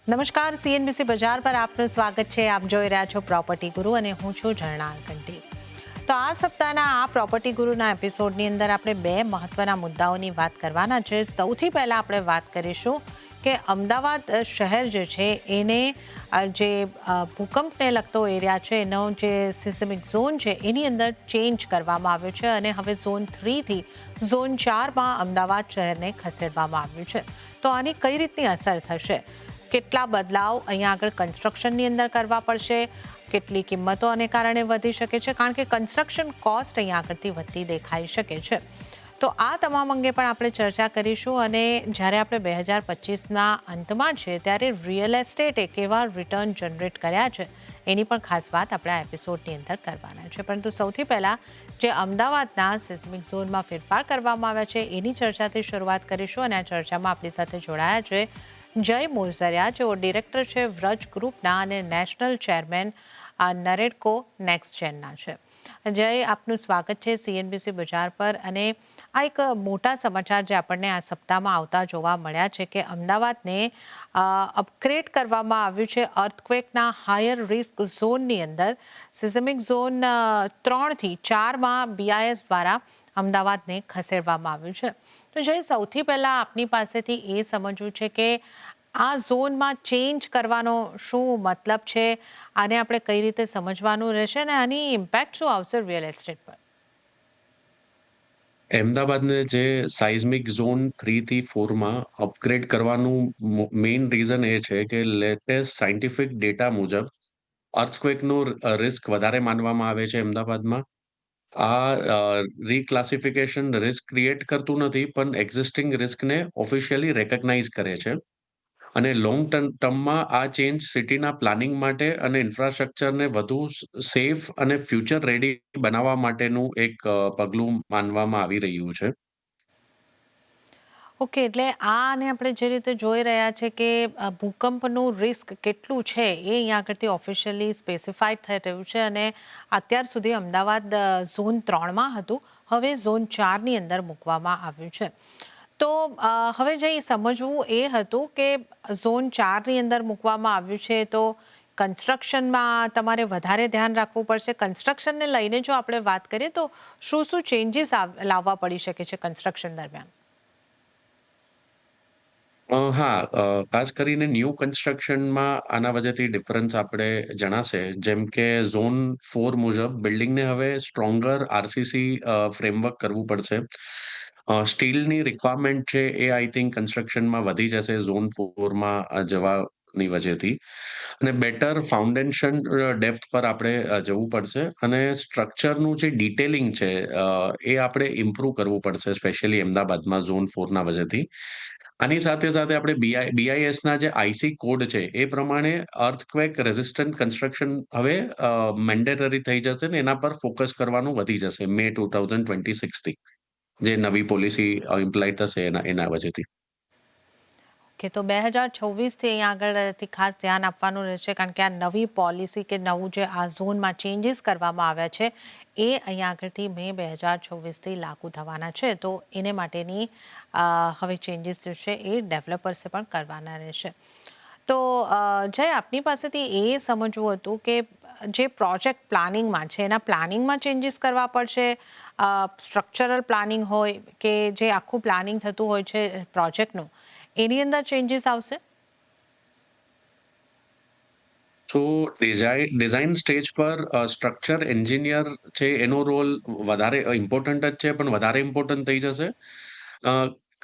નમસ્કાર, સીએનબીસી બજાર પર આપનું સ્વાગત છે. આપ જોઈ રહ્યા છો પ્રોપર્ટી ગુરુ અને હું છું ઝરણા કંટી. તો આ સપ્તાહના આ પ્રોપર્ટી ગુરુના એપિસોડની અંદર આપણે બે મહત્વના મુદ્દાઓની વાત કરવાના છે. સૌથી પહેલા આપણે વાત કરીશું કે અમદાવાદ શહેર જે છે એને જે ભૂકંપને લગતો એરિયા છે એનો જે સિસ્મિક ઝોન છે એની અંદર ચેન્જ કરવામાં આવ્યો છે અને હવે ઝોન 3થી ઝોન 4માં અમદાવાદ શહેરને ખસેડવામાં આવ્યું છે. તો આની કઈ રીતની અસર થશે, કેટલા બદલાવ અહીંયા આગળ કન્સ્ટ્રક્શનની અંદર કરવા પડશે, કેટલી કિંમતો આને કારણે વધી શકે છે, કારણ કે કન્સ્ટ્રક્શન કોસ્ટ અહીંયા આગળથી વધતી દેખાઈ શકે છે. તો આ તમામ અંગે પણ આપણે ચર્ચા કરીશું અને જ્યારે આપણે 2025ના અંતમાં છે ત્યારે રિયલ એસ્ટેટે કેવા રિટર્ન જનરેટ કર્યા છે એની પણ ખાસ વાત આપણે આ એપિસોડની અંદર કરવાના છે. પરંતુ સૌથી પહેલાં જે અમદાવાદના સિસ્મિક ઝોનમાં ફેરફાર કરવામાં આવ્યા છે એની ચર્ચાથી શરૂઆત કરીશું અને આ ચર્ચામાં આપણી સાથે જોડાયા છે જય મોરસરિયા, જેઓ ડિરેક્ટર છે વ્રજ ગ્રુપના અને નેશનલ ચેરમેન નરેડકો નેક્સ્ટ જેનના છે. જય, આપનું સ્વાગત છે સીએનબીસી બજાર પર. અને આ એક મોટા સમાચાર જે આપણને આ સપ્તાહમાં આવતા જોવા મળ્યા છે કે અમદાવાદને અપગ્રેડ કરવામાં આવ્યું છે અર્થક્વેકના હાયર રિસ્ક ઝોનની અંદર. સિઝમિક ઝોન 3થી 4માં બીઆઈએસ દ્વારા અમદાવાદને ખસેડવામાં આવ્યું છે. તો જય, સૌથી પહેલા આપની પાસેથી એ સમજવું છે કે આ ઝોનમાં ચેન્જ કરવાનો શું મતલબ છે, આને આપણે કઈ રીતે સમજવાનું રહેશે અને આની ઇમ્પેક્ટ શું આવશે રિયલ એસ્ટેટ પર? અમદાવાદને જે સાઇઝમિક ઝોન 3 થી 4 માં અપગ્રેડ કરવાનું મેઇન રીઝન એ છે કે લેટેસ્ટ સાયન્ટિફિક ડેટા મુજબ અર્થક્વેકનું રિસ્ક વધારે માનવામાં આવે છે અમદાવાદમાં. રીક્લાસિફિકેશન રિસ્ક ક્રિએટ કરતું નથી, પણ એક્ઝિસ્ટિંગ રિસ્કને ઓફિશિયલી રેકગ્નાઇઝ કરે છે. અને લોંગ ટર્મમાં આ ચેન્જ સિટીના પ્લાનિંગ માટે અને ઇન્ફ્રાસ્ટ્રક્ચરને વધુ સેફ અને ફ્યુચર રેડી બનાવવા માટેનું એક પગલું માનવામાં આવી રહ્યું છે. ઓકે, એટલે આને આપણે જે રીતે જોઈ રહ્યા છે કે ભૂકંપનું રિસ્ક કેટલું છે એ અહીંયા આગળથી ઓફિશિયલી સ્પેસિફાઈડ થઈ રહ્યું છે અને અત્યાર સુધી અમદાવાદ ઝોન 3માં હતું, હવે ઝોન 4ની અંદર મૂકવામાં આવ્યું છે. તો હવે જે સમજવું એ હતું કે ઝોન 4ની અંદર મૂકવામાં આવ્યું છે તો કન્સ્ટ્રક્શનમાં તમારે વધારે ધ્યાન રાખવું પડશે. કન્સ્ટ્રક્શનને લઈને જો આપણે વાત કરીએ તો શું શું ચેન્જીસ લાવવા પડી શકે છે કન્સ્ટ્રક્શન દરમિયાન? હા, ખાસ કરીને ન્યૂ કન્સ્ટ્રક્શનમાં આના વજહથી ડિફરન્સ આપણે જણાશે. જેમ કે ઝોન 4 મુજબ બિલ્ડિંગને હવે સ્ટ્રોંગર આરસીસી ફ્રેમવર્ક કરવું પડશે. સ્ટીલની રિક્વાયરમેન્ટ છે એ આઈ થિંક કન્સ્ટ્રક્શનમાં વધી જશે ઝોન 4માં જવાની વજહથી. અને બેટર ફાઉન્ડેશન ડેપ્થ પર આપણે જવું પડશે અને સ્ટ્રક્ચરનું જે ડિટેલિંગ છે એ આપણે ઇમ્પ્રૂવ કરવું પડશે, સ્પેશિયલી અમદાવાદમાં ઝોન 4ના વજહથી. આની સાથે સાથે આપણે બીઆઈએસના જે આઈસી કોડ છે એ પ્રમાણે અર્થક્વેક રેઝિસ્ટન્ટ કન્સ્ટ્રક્શન હવે મેન્ડેટરી થઈ જશે ને એના પર ફોકસ કરવાનું વધી જશે મે 2026 થી, જે નવી પોલિસી ઇમ્પ્લાય થશે એના એના વજહથી. કે તો 2026થી અહીંયા આગળથી ખાસ ધ્યાન આપવાનું રહેશે, કારણ કે આ નવી પોલિસી કે નવું જે આ ઝોનમાં ચેન્જીસ કરવામાં આવ્યા છે એ અહીંયા આગળથી મે 2026થી લાગુ થવાના છે. તો એને માટેની હવે ચેન્જીસ જે છે એ ડેવલપર્સે પણ કરવાના રહેશે. તો જય, આપની પાસેથી એ સમજવું હતું કે જે પ્રોજેક્ટ પ્લાનિંગમાં છે એના પ્લાનિંગમાં ચેન્જીસ કરવા પડશે, સ્ટ્રક્ચરલ પ્લાનિંગ હોય કે જે આખું પ્લાનિંગ થતું હોય છે પ્રોજેક્ટનું એની અંદર ચેન્જીસ આવશે? સો ડિઝાઇન સ્ટેજ પર સ્ટ્રક્ચર એન્જિનિયર છે એનો રોલ વધારે ઇમ્પોર્ટન્ટ જ છે, પણ વધારે ઇમ્પોર્ટન્ટ થઈ જશે.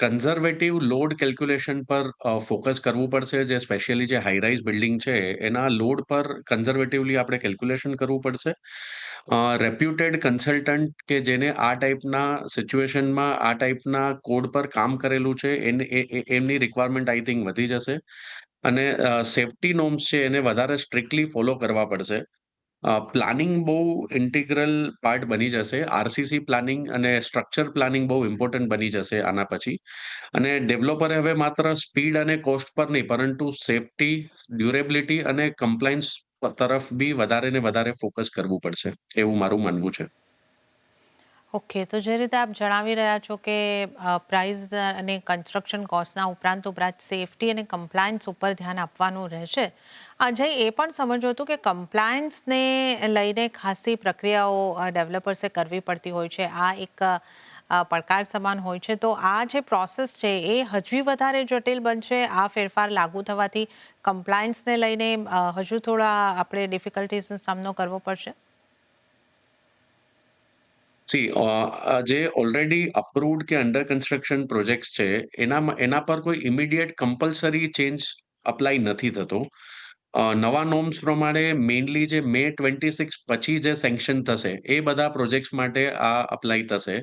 કન્ઝર્વેટિવ લોડ કેલ્ક્યુલેશન પર ફોકસ કરવું પડશે, જે સ્પેશિયલી જે હાઈ રાઇઝ બિલ્ડિંગ છે એના લોડ પર કન્ઝર્વેટિવલી આપણે કેલ્ક્યુલેશન કરવું પડશે. રેપ્યુટેડ કન્સલ્ટન્ટ કે જેને આ ટાઈપના સિચ્યુએશનમાં આ ટાઈપના કોડ પર કામ કરેલું છે એમની રિક્વાયરમેન્ટ આઈ થિંક વધી જશે. અને સેફ્ટી નોર્મ્સ છે એને વધારે સ્ટ્રિક્ટલી ફોલો કરવા પડશે. પ્લાનિંગ બહુ ઇન્ટિગ્રલ પાર્ટ બની જશે. આરસીસી પ્લાનિંગ અને સ્ટ્રક્ચર પ્લાનિંગ બહુ ઇમ્પોર્ટન્ટ બની જશે આના પછી. અને ડેવલપરે હવે માત્ર સ્પીડ અને કોસ્ટ પર નહીં, પરંતુ સેફ્ટી, ડ્યુરેબિલિટી અને કમ્પ્લાયન્સ તરફ બી વધારે ને વધારે ફોકસ કરવું પડશે, એવું મારું માનવું છે. ઓકે, તો જે રીતે આપ જણાવી રહ્યા છો કે પ્રાઇસ અને કન્સ્ટ્રક્શન કોસ્ટના ઉપરાંત સેફટી અને કમ્પ્લાયન્સ ઉપર ધ્યાન આપવાનું રહેશે. અજય, એ પણ સમજવું હતું કે કમ્પ્લાયન્સને લઈને ખાસી પ્રક્રિયાઓ ડેવલપર્સે કરવી પડતી હોય છે. આ એક પડકાર સમાન હોય છે. તો આ જે પ્રોસેસ છે એ હજી વધારે જટિલ બનશે આ ફેરફાર લાગુ થવાથી. કમ્પ્લાયન્સને લઈને હજુ થોડા આપણે ડિફિકલ્ટીઝનો સામનો કરવો પડશે. સી જે ઓલરેડી અપ્રૂવ્ડ કે અંડર કન્સ્ટ્રક્શન પ્રોજેક્ટ્સ છે, એના પર કોઈ ઇમિડિયેટ કમ્પલ્સરી ચેન્જ અપ્લાય નથી થતો. નવા નોર્મ્સ પ્રમાણે મેઇનલી જે મે 26 પછી જે સેન્ક્શન થશે, એ બધા પ્રોજેક્ટ્સ માટે આ અપ્લાય થશે.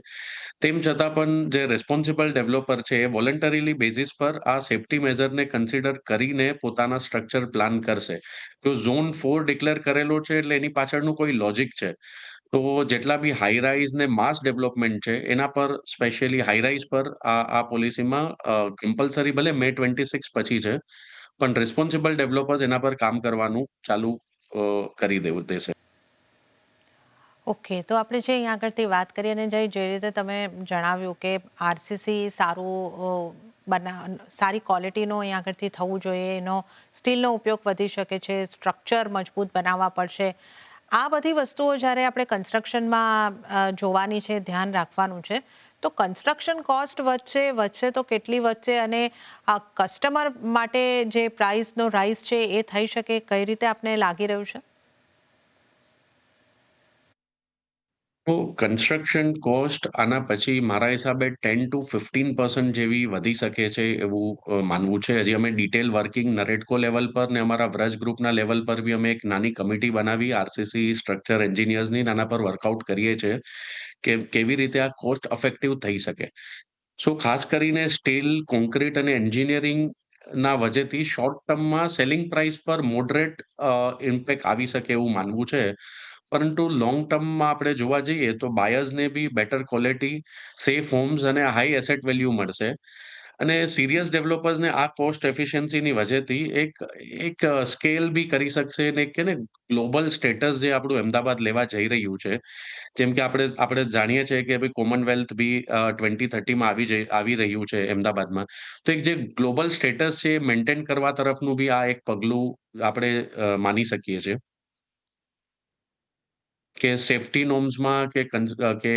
તેમ છતાં પણ જે રિસ્પોન્સિબલ ડેવલપર છે, એ વોલન્ટરીલી બેઝિસ પર આ સેફ્ટી મેઝરને કન્સિડર કરીને પોતાના સ્ટ્રક્ચર પ્લાન કરશે. તો ઝોન 4 ડિક્લેર કરેલો છે એટલે એની પાછળનું કોઈ લોજિક છે. તો જેટલા બી હાઈ રાઈઝ ને માસ ડેવલપમેન્ટ છે, એના પર સ્પેશિયલી હાઈ રાઈઝ પર આ પોલિસીમાં કમ્પલ્સરી ભલે મે 26 પછી છે, પણ રિસ્પોન્સિબલ ડેવલપર્સ એના પર કામ કરવાનું ચાલુ કરી દેવું દેશે. ઓકે, તો આપણે જે અહીંયા આગળથી વાત કરી અને જે રીતે તમે જણાવ્યું કે આરસીસી સારી ક્વોલિટીનું અહીંયા આગળથી થવું જોઈએ, એનો સ્ટીલનો ઉપયોગ વધી શકે છે, સ્ટ્રક્ચર મજબૂત બનાવવા પડશે. આ બધી વસ્તુઓ જ્યારે આપણે કન્સ્ટ્રક્શનમાં જોવાની છે, ધ્યાન રાખવાનું છે, તો કન્સ્ટ્રક્શન કોસ્ટ વધશે તો કેટલી વધશે અને કસ્ટમર માટે જે પ્રાઇસનો રાઇઝ છે એ થઈ શકે, કઈ રીતે આપને લાગી રહ્યું છે? તો કન્સ્ટ્રક્શન કોસ્ટ આના પછી મારા હિસાબે 10% to 15% જેવી વધી શકે છે એવું માનવું છે. હજી અમે ડિટેલ વર્કિંગ નરેટકો લેવલ પર ને અમારા વ્રજ ગ્રુપના લેવલ પર બી અમે એક નાની કમિટી બનાવી આરસીસી સ્ટ્રક્ચર એન્જિનિયર્સની નાના પર વર્કઆઉટ કરીએ છીએ કે કેવી રીતે આ કોસ્ટ ઇફેક્ટિવ થઈ શકે. સો ખાસ કરીને સ્ટીલ, કોન્ક્રીટ અને એન્જિનિયરિંગ ના વજહથી શોર્ટ ટર્મમાં સેલિંગ પ્રાઇસ પર મોડરેટ ઇમ્પેક્ટ આવી શકે એવું માનવું છે. પરંતુ લોંગ ટર્મમાં આપણે જોવા જઈએ તો બાયર્સને be better quality, safe homes અને હાઈ એસેટ વેલ્યુ મળશે. અને સિરિયસ ડેવલપર્સને આ કોસ્ટ એફિશિયન્સીની વજહથી એક એક સ્કેલ બી કરી શકશે ને કે ને ગ્લોબલ સ્ટેટસ જે આપણું અમદાવાદ લેવા જઈ રહ્યું છે. જેમ કે આપણે જાણીએ છીએ કે ભાઈ કોમનવેલ્થ બી 2030માં આવી રહ્યું છે અમદાવાદમાં. તો એક જે ગ્લોબલ સ્ટેટસ છે એ મેન્ટેન કરવા તરફનું બી આ એક પગલું આપણે માની શકીએ છીએ. કે સેફ્ટી નોર્મ્સમાં કે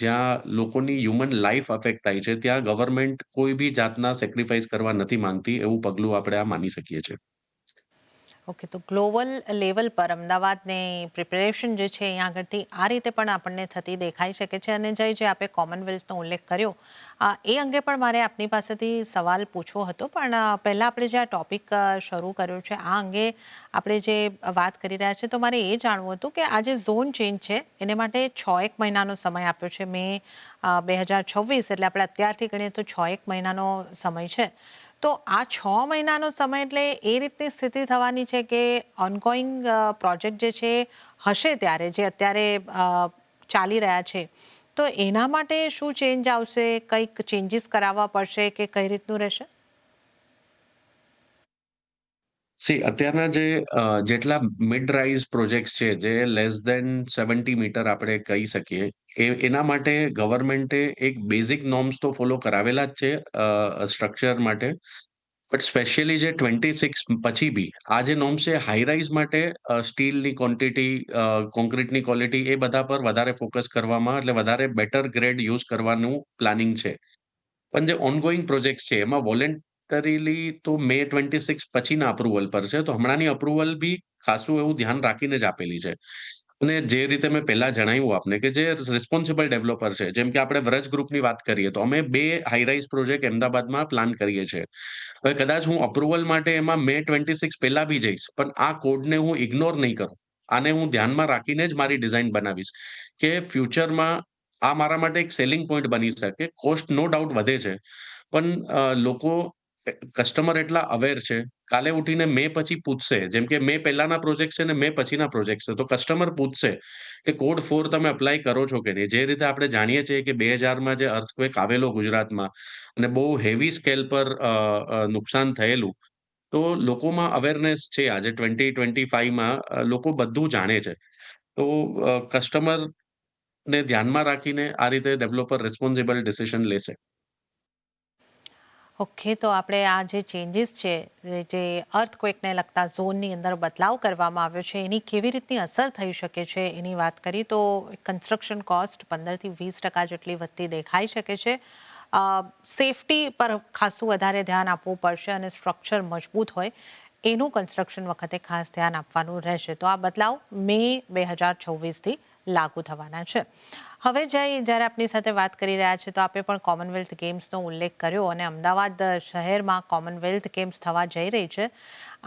જ્યાં લોકોની હ્યુમન લાઈફ અફેક્ટ થાય છે, ત્યાં ગવર્નમેન્ટ કોઈ બી જાતના સેક્રિફાઈસ કરવા નથી માંગતી, એવું પગલું આપણે આ માની શકીએ છીએ. ઓકે, તો ગ્લોબલ લેવલ પર અમદાવાદની પ્રિપેરેશન જે છે અહીંયા આગળથી આ રીતે પણ આપણને થતી દેખાઈ શકે છે. અને જે આપે કોમનવેલ્થનો ઉલ્લેખ કર્યો, એ અંગે પણ મારે આપની પાસેથી સવાલ પૂછવો હતો. પણ પહેલાં આપણે જે આ ટોપિક શરૂ કર્યો છે આ અંગે આપણે જે વાત કરી રહ્યા છે, તો મારે એ જાણવું હતું કે આ જે ઝોન ચેન્જ છે એને માટે 6 એક મહિનાનો સમય આપ્યો છે. મે 2026 એટલે આપણે અત્યારથી ગણીએ તો 6 એક મહિનાનો સમય છે. તો આ 6 મહિનાનો સમય એટલે એ રીતની સ્થિતિ થવાની છે કે ઓનગોઈંગ પ્રોજેક્ટ જે છે હશે ત્યારે જે અત્યારે ચાલી રહ્યા છે, તો એના માટે શું ચેન્જ આવશે, કંઈક ચેન્જીસ કરાવવા પડશે કે કઈ રીતનું રહેશે? અત્યારના જેટલા મિડ રાઇઝ પ્રોજેક્ટ્સ છે, જે લેસ ધેન 70 મીટર આપણે કહી શકીએ, એના માટે ગવર્નમેન્ટે એક બેઝિક નોર્મ્સ તો ફોલો કરાવેલા જ છે સ્ટ્રક્ચર માટે. બટ સ્પેશિયલી જે 26 પછી બી આ જે નોર્મ્સ છે હાઈ રાઈઝ માટે સ્ટીલની ક્વોન્ટિટી, કોન્ક્રીટની ક્વોલિટી એ બધા પર વધારે ફોકસ કરવામાં એટલે વધારે બેટર ગ્રેડ યુઝ કરવાનું પ્લાનિંગ છે. પણ જે ઓનગોઈંગ પ્રોજેક્ટ્સ છે એમાં વોલન્ટરીલી તો મે 26 પછીના અપ્રુવલ પર છે. તો હમણાંની અપ્રુવલ બી ખાસું એવું ધ્યાન રાખીને જ આપેલી છે. અને જે રીતે મેં પહેલા જણાવ્યું આપને કે જે રિસ્પોન્સિબલ ડેવલપર છે, જેમ કે આપણે વ્રજ ગ્રુપની વાત કરીએ તો અમે 2 હાઈ રાઈઝ પ્રોજેક્ટ અમદાવાદમાં પ્લાન કરીએ છીએ. હવે કદાચ હું અપ્રુવલ માટે એમાં મે 26 પહેલા બી જઈશ, પણ આ કોડને હું ઇગ્નોર નહીં કરું. આને હું ધ્યાનમાં રાખીને જ મારી ડિઝાઇન બનાવીશ કે ફ્યુચરમાં આ મારા માટે એક સેલિંગ પોઈન્ટ બની શકે. કોસ્ટ નો ડાઉટ વધે છે, પણ લોકો કસ્ટમર એટલા અવેર છે, કાલે ઉઠીને મે પછી પૂછશે, જેમ કે મે પહેલાના પ્રોજેક્ટ છે ને મે પછીના પ્રોજેક્ટ છે, તો કસ્ટમર પૂછશે કે કોડ 4 તમે અપ્લાય કરો છો કે નહીં? જે રીતે આપણે જાણીએ છીએ કે 2000માં જે અર્થક્વેક આવેલો ગુજરાતમાં અને બહુ હેવી સ્કેલ પર નુકસાન થયેલું. તો લોકોમાં અવેરનેસ છે આજે 2025માં લોકો બધું જાણે છે. તો કસ્ટમર ને ધ્યાનમાં રાખીને આ રીતે ડેવલપર રિસ્પોન્સિબલ ડિસિઝન લેશે. ઓકે, તો આપણે આ જે ચેન્જીસ છે, જે અર્થક્વેકને લગતા ઝોનની અંદર બદલાવ કરવામાં આવ્યો છે, એની કેવી રીતની અસર થઈ શકે છે એની વાત કરી તો કન્સ્ટ્રક્શન કોસ્ટ 15 થી 20% જેટલી વધતી દેખાઈ શકે છે. સેફટી પર ખાસું વધારે ધ્યાન આપવું પડશે અને સ્ટ્રક્ચર મજબૂત હોય એનું કન્સ્ટ્રક્શન વખતે ખાસ ધ્યાન આપવાનું રહેશે. તો આ બદલાવ મે 2026થી લાગુ થવાના છે. હવે જ્યારે આપની સાથે વાત કરી રહ્યા છે તો આપણે પણ કોમનવેલ્થ ગેમ્સનો ઉલ્લેખ કર્યો અને અમદાવાદ શહેરમાં કોમનવેલ્થ ગેમ્સ થવા જઈ રહી છે.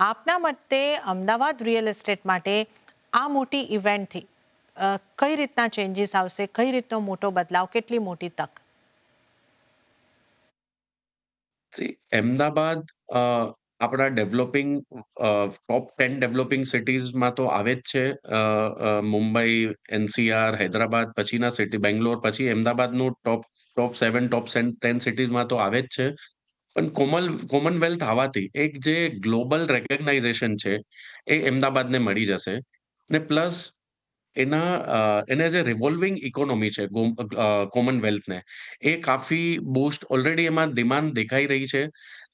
આપના મતે અમદાવાદ રિયલ એસ્ટેટ માટે આ મોટી ઇવેન્ટથી કઈ રીતના ચેન્જીસ આવશે, કઈ રીતનો મોટો બદલાવ, કેટલી મોટી તક? સી અહેમદાબાદ અ, આપણા ડેવલપિંગ ટોપ 10 ડેવલપિંગ સિટીઝમાં તો આવે જ છે. મુંબઈ, એનસીઆર, હૈદરાબાદ પછીના સિટી બેંગ્લોર પછી અહેમદાબાદનું ટોપ ટોપ 7 ટોપ 10 સિટીઝમાં તો આવે જ છે. પણ કોમનવેલ્થ આવવાથી એક જે ગ્લોબલ રેકગ્નાઇઝેશન છે, એ અહેમદાબાદને મળી જશે. ને પ્લસ એને જે રિવોલ્વિંગ ઇકોનોમી છે કોમનવેલ્થને, એ કાફી બૂસ્ટ ઓલરેડી એમાં ડિમાન્ડ દેખાઈ રહી છે.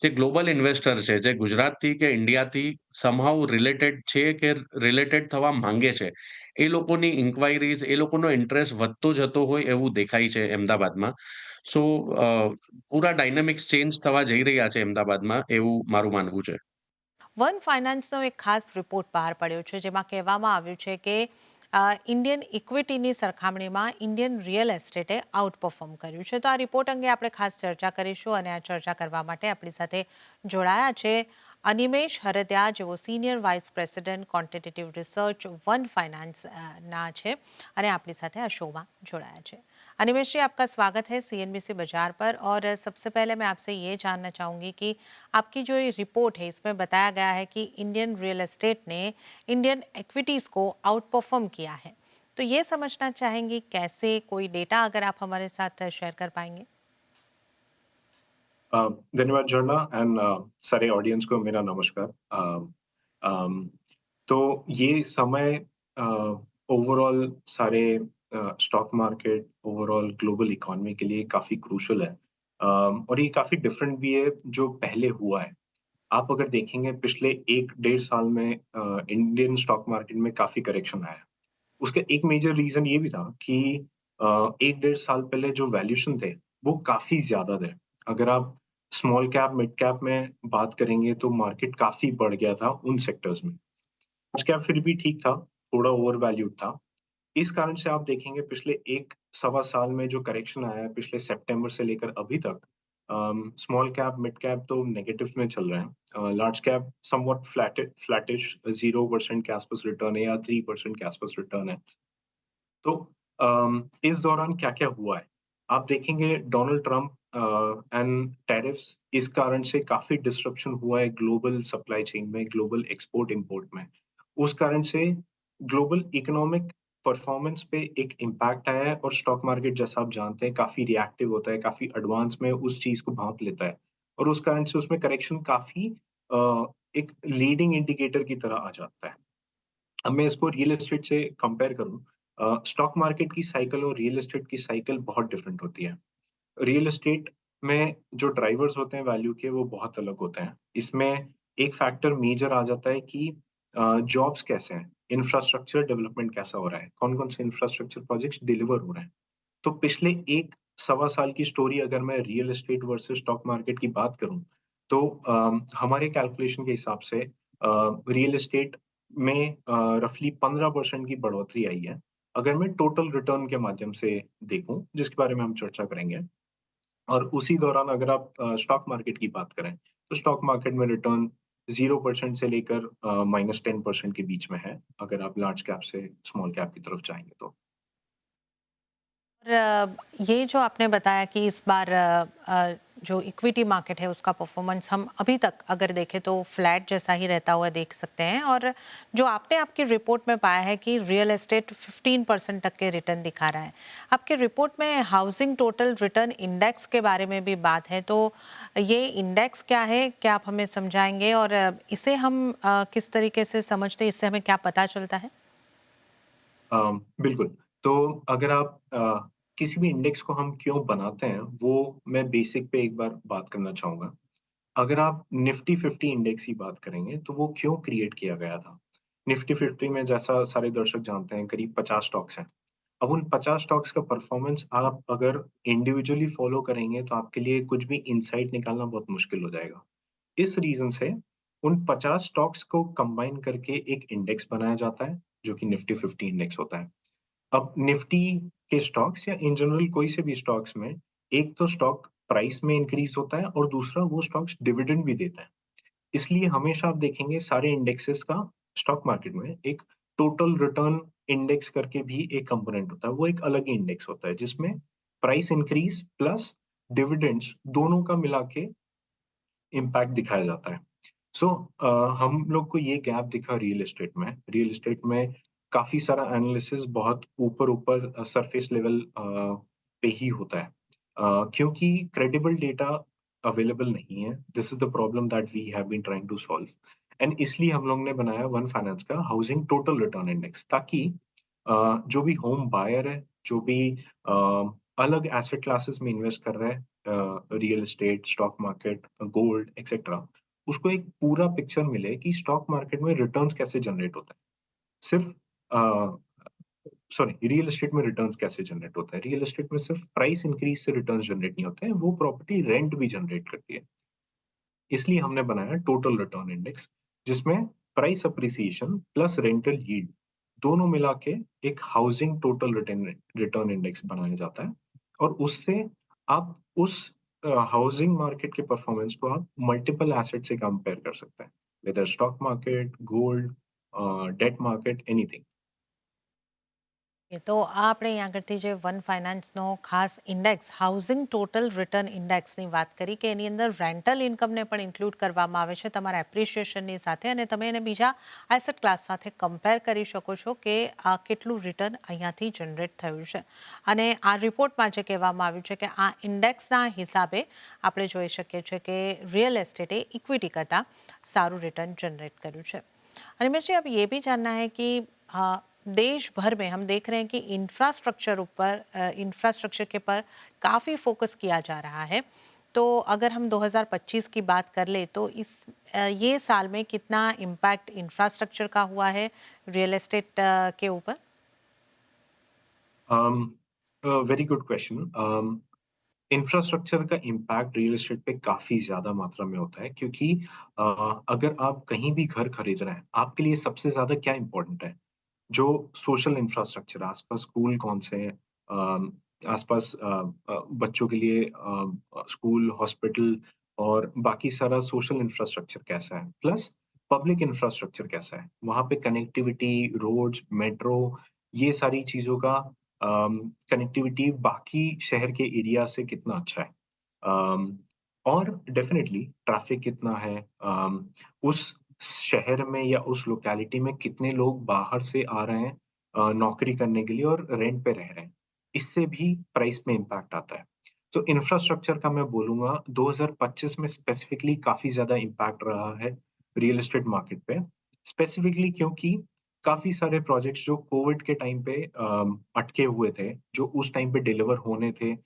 જે ગ્લોબલ ઇન્વેસ્ટર છે, જે ગુજરાતથી કે ઇન્ડિયાથી સમહાઉ રિલેટેડ છે કે રિલેટેડ થવા માંગે છે, એ લોકોની ઇન્ક્વાયરીઝ, એ લોકોનો ઇન્ટરેસ્ટ વધતો જતો હોય એવું દેખાય છે અહેમદાબાદમાં. સો પૂરા ડાયનામિક્સ ચેન્જ થવા જઈ રહ્યા છે અહેમદાબાદમાં, એવું મારું માનવું છે. વન ફાઇનાન્સનો એક ખાસ રિપોર્ટ બહાર પડ્યો છે જેમાં કહેવામાં આવ્યું છે કે ઇન્ડિયન ઇક્વિટીની સરખામણીમાં ઇન્ડિયન રિયલ એસ્ટેટે આઉટ પરફોર્મ કર્યું છે. તો આ રિપોર્ટ અંગે આપણે ખાસ ચર્ચા કરીશું અને આ ચર્ચા કરવા માટે આપણી સાથે જોડાયા છે અનિમેશ હરદિયા, જેઓ senior vice president quantitative research one finance ना છે અને આપણી સાથે આ શोમાં જોડાया છે. अनिमेश जी, आपका स्वागत है सीएनबीसी बाजार पर। और सबसे पहले मैं आपसे ये जानना चाहूंगी कि आपकी जो ये रिपोर्ट है इसमें बताया गया है कि इंडियन रियल एस्टेट ने इंडियन इक्विटीज को आउट परफॉर्म किया है, तो ये समझना चाहेंगे कैसे, कोई डेटा अगर आप हमारे साथ शेयर कर पाएंगे? धन्यवाद झरना एंड सारे ऑडियंस को मेरा नमस्कार। अम, तो ये समय ओवरऑल सारे stock market overall global economy के लिए काफी क्रूशल है। और ये काफी डिफरेंट भी है जो पहले हुआ है। आप अगर देखेंगे पिछले 1 डेढ़ साल में इंडियन स्टॉक मार्केट में काफी करेक्शन आया है। उसका एक मेजर रीजन ये भी था कि 1 डेढ़ साल पहले जो वैल्यूएशन थे वो काफी ज्यादा थे। अगर आप स्मॉल कैप मिड कैप में बात करेंगे तो मार्केट काफी बढ़ गया था उन सेक्टर्स में। लार्ज कैप फिर भी ठीक था, थोड़ा ओवर वैल्यूड था। इस कारण से आप देखेंगे पिछले 1 सवा साल में जो करेक्शन आया है पिछले सितंबर से लेकर अभी तक, स्मॉल कैप मिड कैप तो नेगेटिव में चल रहे हैं। लार्ज कैप समवॉट फ्लैटिश 0% के आसपास रिटर्न है या 3% के आसपास रिटर्न है। तो इस दौरान क्या-क्या हुआ है? आप देखेंगे डोनाल्ड ट्रम्प एंड टैरिफ्स, इस कारण से काफ़ी डिसरप्शन हुआ है ग्लोबल सप्लाई चेन में, ग्लोबल एक्सपोर्ट इम्पोर्ट में। उस कारण से ग्लोबल इकोनॉमिक परफॉर्मेंस पे एक इम्पैक्ट आया है और स्टॉक मार्केट जैसा आप जानते हैं काफ़ी रिएक्टिव होता है, काफ़ी एडवांस में उस चीज़ को भाँप लेता है और उस कारण से उसमें करेक्शन काफ़ी एक लीडिंग इंडिकेटर की तरह आ जाता है। अब मैं इसको रियल एस्टेट से कंपेयर करूँ, स्टॉक मार्केट की साइकिल और रियल एस्टेट की साइकिल बहुत डिफरेंट होती है। रियल एस्टेट में जो ड्राइवर्स होते हैं वैल्यू के वो बहुत अलग होते हैं। इसमें एक फैक्टर मेजर आ जाता है कि जॉब्स कैसे हैं, इंफ्रास्ट्रक्चर डेवलपमेंट कैसा हो रहा है, कौन-कौन से इंफ्रास्ट्रक्चर प्रोजेक्ट्स डिलीवर हो रहे हैं। तो पिछले 1 सवा साल की स्टोरी अगर मैं real estate versus stock market की बात करूँ, तो हमारे कैलकुलेशन के हिसाब से रियल एस्टेट में रफली 15% की बढ़ोतरी आई है। अगर मैं टोटल रिटर्न के माध्यम से देखूँ, जिसके बारे में हम चर्चा करेंगे। और उसी दौरान अगर आप स्टॉक मार्केट की बात करें, तो स्टॉक मार्केट में रिटर्न 0% से लेकर -10% के बीच में है, अगर आप लार्ज कैप से स्मॉल कैप की तरफ जाएँगे तो। और ये जो आपने बताया कि इस बार जो इक्विटी मार्केट है उसका परफॉर्मेंस हम अभी तक अगर देखें तो फ्लैट जैसा ही रहता हुआ देख सकते हैं, और जो आपने आपकी रिपोर्ट में पाया है कि रियल एस्टेट 15% तक के रिटर्न दिखा रहा है। आपके रिपोर्ट में हाउसिंग टोटल रिटर्न इंडेक्स के बारे में भी बात है, तो ये इंडेक्स क्या है, क्या आप हमें समझाएंगे? और इसे हम किस तरीके से समझते हैं, इससे हमें क्या पता चलता है? बिल्कुल। तो अगर आप किसी भी इंडेक्स को हम क्यों बनाते हैं, वो मैं बेसिक पे एक बार बात करना चाहूँगा। अगर आप निफ्टी 50 इंडेक्स की बात करेंगे, तो वो क्यों क्रिएट किया गया था? निफ्टी 50 में जैसा सारे दर्शक जानते हैं करीब 50 स्टॉक्स हैं। अब उन 50 स्टॉक्स का परफॉर्मेंस आप अगर इंडिविजुअली फॉलो करेंगे, तो आपके लिए कुछ भी इनसाइट निकालना बहुत मुश्किल हो जाएगा। इस रीज़न से उन 50 स्टॉक्स को कंबाइन करके एक इंडेक्स बनाया जाता है, जो कि निफ्टी 50 इंडेक्स होता है। अब निफ्टी के स्टॉक्स या इन जनरल कोई से भी स्टॉक्स में एक तो स्टॉक प्राइस में इंक्रीज़ होता है और दूसरा वो स्टॉक्स डिविडेंड भी देता है। इसलिए हमेशा आप देखेंगे सारे इंडेक्सेस का स्टॉक मार्केट में एक टोटल रिटर्न इंडेक्स करके भी एक कंपोनेंट होता है। वो एक अलग ही इंडेक्स होता है जिसमें प्राइस इंक्रीज़ प्लस डिविडेंड्स दोनों का मिला के इम्पैक्ट दिखाया जाता है। सो हम लोग को ये गैप दिखा रियल एस्टेट में। रियल एस्टेट में काफ़ी सारा एनालिसिस बहुत ऊपर-ऊपर सरफेस लेवल पे ही होता है। क्योंकि क्रेडिबल डेटा अवेलेबल नहीं है। This is the problem that we have been trying to solve and इसलिए हम लोग ने बनाया वन फाइनेंस का हाउसिंग टोटल रिटर्न इंडेक्स ताकि जो भी होम बायर है, जो भी अलग एसेट क्लासेस में इन्वेस्ट कर रहा है real estate, stock market, gold etcetera, उसको एक पूरा पिक्चर मिले कि स्टॉक मार्केट में रिटर्न्स कैसे जनरेट होता है। सिर्फ अ, सॉरी रियल एस्टेट में रिटर्न्स कैसे जनरेट होता है। रियल एस्टेट में सिर्फ प्राइस इंक्रीज से रिटर्न्स जनरेट नहीं होते हैं, वो प्रॉपर्टी रेंट भी जनरेट करती है। इसलिए हमने बनाया टोटल रिटर्न इंडेक्स जिसमें price appreciation plus rental yield दोनों मिला के एक housing total return return index बनाया जाता है और उससे आप उस हाउसिंग मार्केट के परफॉर्मेंस को आप मल्टीपल एसेट से कंपेयर कर सकते हैं whether stock market gold debt market anything. એ તો આપણે અહીં આગળથી જે વન ફાઇનાન્સનો ખાસ ઇન્ડેક્સ હાઉસિંગ ટોટલ રિટર્ન ઇન્ડેક્સની વાત કરી કે એની અંદર રેન્ટલ ઇન્કમને પણ ઇન્ક્લુડ કરવામાં આવે છે તમારા એપ્રિશિએશનની સાથે અને તમે એને બીજા એસેટ ક્લાસ સાથે કમ્પેર કરી શકો છો કે આ કેટલું રિટર્ન અહીંયાથી જનરેટ થયું છે અને આ રિપોર્ટમાં જે કહેવામાં આવ્યું છે કે આ ઇન્ડેક્સના હિસાબે આપણે જોઈ શકીએ છીએ કે રિયલ એસ્ટેટે इक्विटी કરતાં सारू रिटर्न जनरेट કર્યું છે अनिमेश जी अब ये भी जानना है कि देश भर में हम देख रहे हैं कि इंफ्रास्ट्रक्चर के पर काफ़ी फोकस किया जा रहा है तो अगर हम 2025 की बात कर ले तो ये साल में कितना इम्पैक्ट इंफ्रास्ट्रक्चर का हुआ है रियल एस्टेट के ऊपर? Very good question. इंफ्रास्ट्रक्चर का इम्पैक्ट रियल एस्टेट पे काफ़ी ज़्यादा मात्रा में होता है क्योंकि अगर आप कहीं भी घर खरीद रहे हैं, आपके लिए सबसे ज़्यादा क्या इम्पोर्टेंट है? जो सोशल इंफ्रास्ट्रक्चर आस-पास स्कूल कौन से हैं, आस-पास बच्चों के लिए स्कूल, हॉस्पिटल और बाकी सारा सोशल इंफ्रास्ट्रक्चर कैसा है? प्लस पब्लिक इंफ्रास्ट्रक्चर कैसा है? वहाँ पे कनेक्टिविटी, रोड्स, मेट्रो ये सारी चीज़ों का कनेक्टिविटी बाकी शहर के एरिया से कितना अच्छा है? अम, और डेफ़िनेटली ट्रैफ़िक कितना है? उस शहर में या उस लोकेलिटी में कितने लोग बाहर से आ रहे हैं नौकरी करने के लिए और रेंट पे रह रहे हैं। इससे भी प्राइस में इम्पैक्ट आता है। तो इंफ्रास्ट्रक्चर का मैं बोलूँगा 2025 में स्पेसिफिकली काफ़ी ज़्यादा इम्पैक्ट रहा है रियल एस्टेट मार्केट पे। स्पेसिफिकली क्योंकि काफ़ी सारे प्रोजेक्ट्स जो कोविड के टाइम पे अटके हुए थे, जो उस टाइम पे डिलीवर होने थे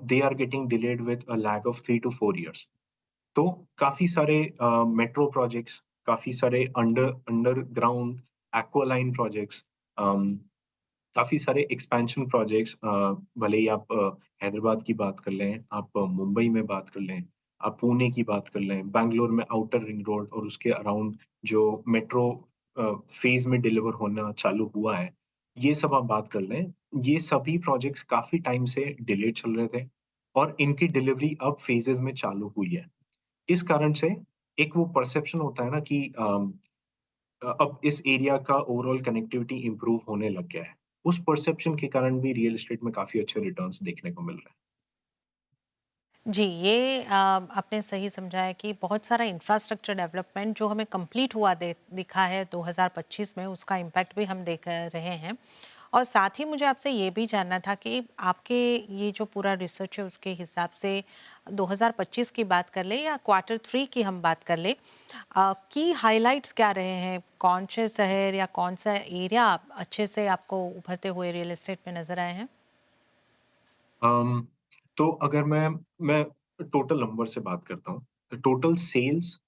they are getting delayed with a lag of 3 to 4 years. तो काफ़ी सारे मेट्रो प्रोजेक्ट्स, काफ़ी सारे अंडरग्राउंड एक्वालाइन प्रोजेक्ट्स, अम, काफ़ी सारे एक्सपेंशन प्रोजेक्ट्स भले ही आप हैदराबाद की बात कर लें, आप मुंबई में बात कर लें, आप पुणे की बात कर लें, बैंगलोर में आउटर रिंग रोड और उसके अराउंड जो मेट्रो फ़ेज़ में डिलीवर होना चालू हुआ है, ये सब आप बात कर लें, ये सभी प्रोजेक्ट्स काफ़ी टाइम से डिलेड चल रहे थे और इनकी डिलीवरी अब फ़ेज़ेज़ में चालू हुई है। इस कारण से एक वो परसेप्शन होता है ना कि अब इस एरिया का ओवरऑल कनेक्टिविटी इम्प्रूव होने लग गया है। उस परसेप्शन के कारण भी रियल एस्टेट में काफ़ी अच्छे रिटर्न्स देखने को मिल रहे हैं। जी, ये आपने सही समझाया कि बहुत सारा इंफ्रास्ट्रक्चर डेवलपमेंट जो हमें कंप्लीट हुआ दिखा है 2025 में उसका इम्पैक्ट भी हम देख रहे हैं और साथ ही मुझे आपसे ये भी जानना था कि आपके ये जो पूरा रिसर्च है उसके हिसाब से 2025 की बात कर ले या क्वार्टर 3 की हम बात कर ले, की हाइलाइट्स क्या रहे हैं? कौन से शहर या कौन सा एरिया अच्छे से आपको उभरते हुए रियल एस्टेट में नज़र आए हैं? अम, तो अगर मैं टोटल नंबर से बात करता हूँ, टोटल सेल्स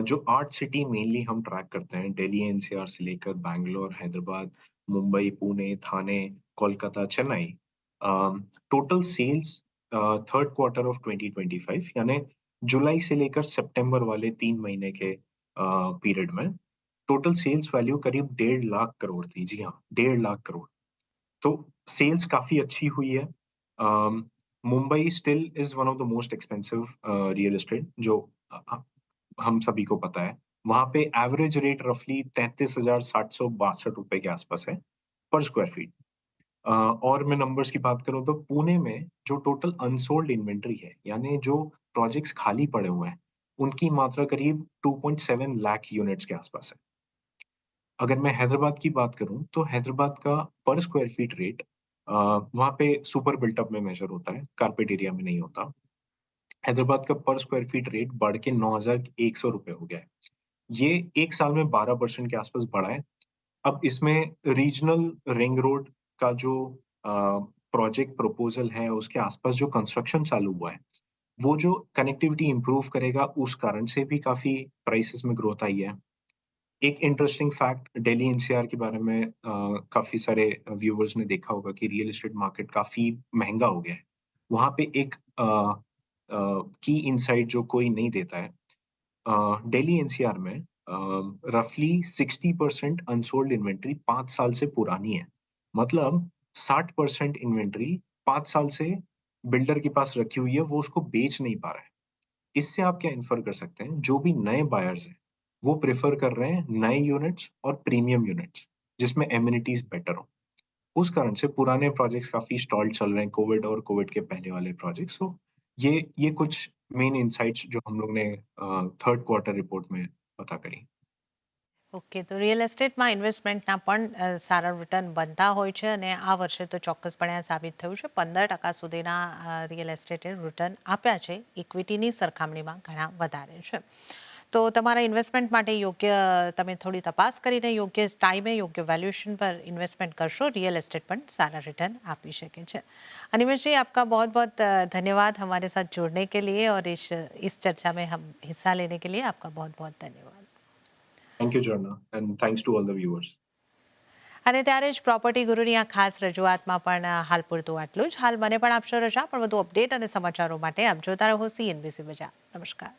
जो 8 सिटी मेनली हम ट्रैक करते हैं, दिल्ली एनसीआर से लेकर Bangalore, Hyderabad, Mumbai, Pune, Thane, Kolkata, Chennai. Total sales third quarter of 2025 यानी जुलाई से लेकर सितंबर वाले 3 महीने के पीरियड में टोटल सेल्स वैल्यू करीब 1.5 लाख करोड़ थी। जी हाँ, 1.5 लाख करोड़। तो सेल्स काफ़ी अच्छी हुई है। Mumbai still is one of the most expensive real estate जो हम सभी को पता है। वहाँ पे एवरेज रेट रफली 33,762 रुपए के आसपास है पर स्क्वायर फीट। और मैं नंबर्स की बात करूँ तो पुणे में जो टोटल अनसोल्ड इन्वेंटरी है, यानी जो प्रोजेक्ट्स खाली पड़े हुए हैं, उनकी मात्रा करीब 2.7 लाख यूनिट्स के आसपास है। अगर मैं हैदराबाद की बात करूँ, तो हैदराबाद का पर स्क्वायर फीट रेट वहाँ पे सुपर बिल्टअप में मेजर होता है, कारपेट एरिया में नहीं होता। हैदराबाद का पर स्क्वायर फीट रेट बढ़ के 9,100 रुपए हो गया है। ये 1 साल में 12% के आसपास बढ़ा है। अब इसमें रीजनल रिंग रोड का जो अ, प्रोजेक्ट प्रपोज़ल है, उसके आसपास जो कंस्ट्रक्शन चालू हुआ है, वो जो कनेक्टिविटी इम्प्रूव करेगा, उस कारण से भी काफ़ी प्राइसेज़ में ग्रोथ आई है। एक इंटरेस्टिंग फैक्ट दिल्ली एनसीआर के बारे में काफ़ी सारे व्यूअर्स ने देखा होगा कि रियल एस्टेट मार्केट काफ़ी महँगा हो गया है। वहाँ पे एक की इनसाइट जो कोई नहीं देता है, दिल्ली एनसीआर में रफली 60% अनसोल्ड इन्वेंटरी 5 साल से पुरानी है। मतलब 60% इन्वेंटरी 5 साल से बिल्डर के पास रखी हुई है, वो उसको बेच नहीं पा रहा है। इससे आप क्या इन्फर कर सकते हैं, जो भी नए बायर्स हैं, वो प्रेफ़र कर रहे हैं नए यूनिट्स और प्रीमियम यूनिट्स, जिसमें एमिनिटीज़ बेटर हो। उस कारण से पुराने प्रोजेक्ट्स काफ़ी स्टॉल्ड चल रहे हैं, कोविड के पहले वाले प्रोजेक्ट्स। तो ये कुछ मेन इनसाइट्स जो हम लोग ने थर्ड क्वार्टर रिपोर्ट में पता करी। ઓકે, તો રિયલ એસ્ટેટમાં ઇન્વેસ્ટમેન્ટના પણ સારા રિટર્ન બનતા હોય છે અને આ વર્ષે તો ચોક્કસપણે આ સાબિત થયું છે. 15% સુધીના રિયલ એસ્ટેટે રિટર્ન આપ્યા છે, ઇક્વિટીની સરખામણીમાં ઘણા વધારે છે. તો તમારા ઇન્વેસ્ટમેન્ટ માટે યોગ્ય તમે થોડી તપાસ કરીને યોગ્ય ટાઈમે યોગ્ય વેલ્યુએશન પર ઇન્વેસ્ટમેન્ટ કરશો, रियल एस्टेट પણ सारा रिटर्न આપી શકે છે. अनिमेश जी, आपका बहुत बहुत धन्यवाद हमारे साथ जुड़ने के लिए और इस चर्चा में हम हिस्सा लेने के लिए आपका बहुत बहुत धन्यवाद. Thank you Jharna and thanks to all the viewers. અને ત્યારે જ પ્રોપર્ટી ગુરુની આ ખાસ રજૂઆતમાં પણ હાલ પૂરતું આટલું જ. હાલ મને પણ આપશો રજા, પણ વધુ અપડેટ અને સમાચારો માટે આપ જોતા રહો CNBC બજાર. નમસ્કાર.